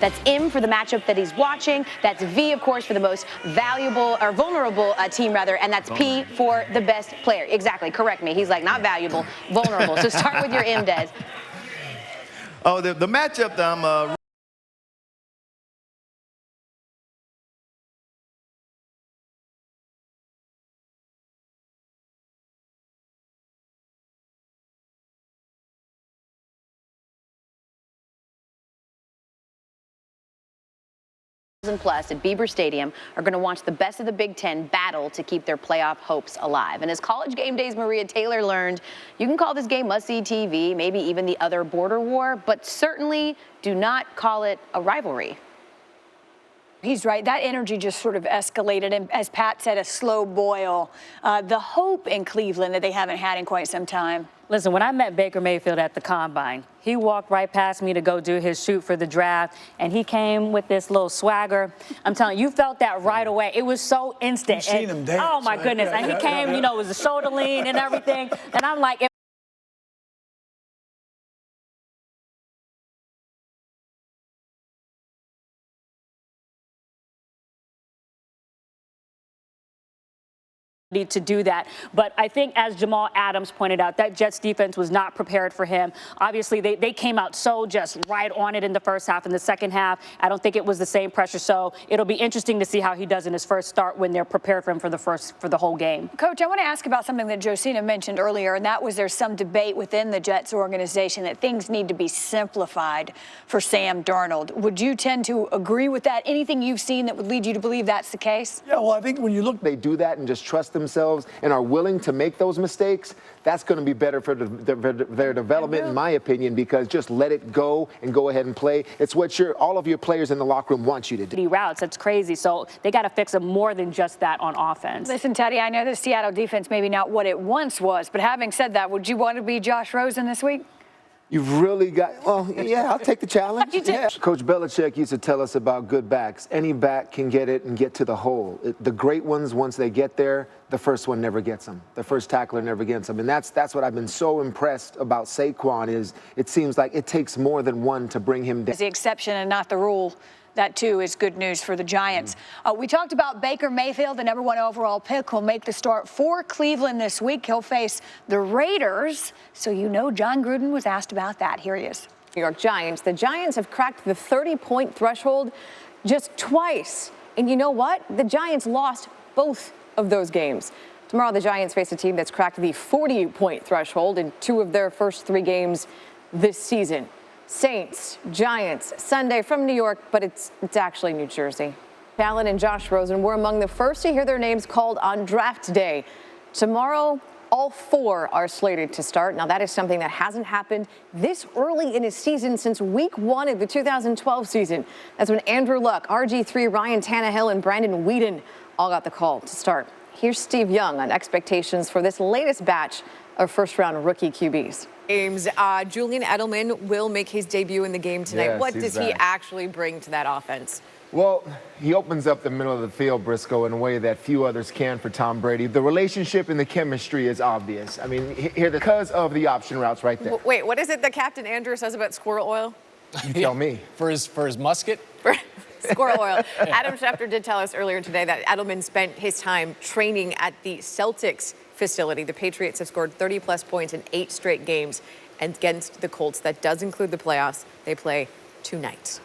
That's M for the matchup that he's watching. That's V, of course, for the most valuable or vulnerable team, rather. And that's P for the best player. Exactly. Correct me. He's like, not valuable, vulnerable. So start with your M, Des. Oh, the matchup that I'm Plus at Bieber Stadium are going to watch the best of the Big Ten battle to keep their playoff hopes alive. And as College Game Day's Maria Taylor learned, you can call this game must-see TV, maybe even the other border war, but certainly do not call it a rivalry. He's right. That energy just sort of escalated, and as Pat said, a slow boil. The hope in Cleveland that they haven't had in quite some time. Listen, when I met Baker Mayfield at the Combine, he walked right past me to go do his shoot for the draft, and he came with this little swagger. I'm telling you, you felt that right away. It was so instant. You've seen him dance. Oh, my goodness. And he came, you know, it was a shoulder lean and everything. And I'm like, to do that. But I think, as Jamal Adams pointed out, that Jets defense was not prepared for him. Obviously, they came out so just right on it in the first half. In the second half, I don't think it was the same pressure. So it'll be interesting to see how he does in his first start when they're prepared for him for the whole game. Coach, I want to ask about something that Josina mentioned earlier, and that was there's some debate within the Jets organization that things need to be simplified for Sam Darnold. Would you tend to agree with that? Anything you've seen that would lead you to believe that's the case? Yeah, well, I think when you look, they do that and just trust themselves and are willing to make those mistakes, that's going to be better for their development, in my opinion, because just let it go and go ahead and play. It's what all of your players in the locker room want you to do. Routes, that's crazy. So they got to fix them more than just that on offense. Listen, Teddy, I know the Seattle defense maybe not what it once was, but having said that, would you want to be Josh Rosen this week? You've really got, well, yeah, I'll take the challenge. Yeah. Coach Belichick used to tell us about good backs. Any back can get it and get to the hole. The great ones, once they get there, the first one never gets them. The first tackler never gets them. And that's what I've been so impressed about Saquon is it seems like it takes more than one to bring him down. It's the exception and not the rule. That, too, is good news for the Giants. We talked about Baker Mayfield, the #1 overall pick, who'll make the start for Cleveland this week. He'll face the Raiders. So you know John Gruden was asked about that. Here he is. New York Giants. The Giants have cracked the 30-point threshold just twice. And you know what? The Giants lost both of those games. Tomorrow, the Giants face a team that's cracked the 40-point threshold in 2 of their first 3 games this season. Saints, Giants, Sunday from New York, but it's actually New Jersey. Allen and Josh Rosen were among the first to hear their names called on draft day. Tomorrow, all 4 are slated to start. Now, that is something that hasn't happened this early in a season since week 1 of the 2012 season. That's when Andrew Luck, RG3, Ryan Tannehill, and Brandon Weeden all got the call to start. Here's Steve Young on expectations for this latest batch of first-round rookie QBs. Julian Edelman will make his debut in the game tonight. Yes, what does he actually bring to that offense? Well, he opens up the middle of the field, Briscoe, in a way that few others can for Tom Brady. The relationship and the chemistry is obvious. I mean, here because of the option routes right there. Wait, what is it that Captain Andrew says about squirrel oil? You tell me. For his musket? Squirrel oil. Adam Schefter did tell us earlier today that Edelman spent his time training at the Celtics facility. The Patriots have scored 30-plus points in 8 straight games against the Colts. That does include the playoffs. They play 2 nights.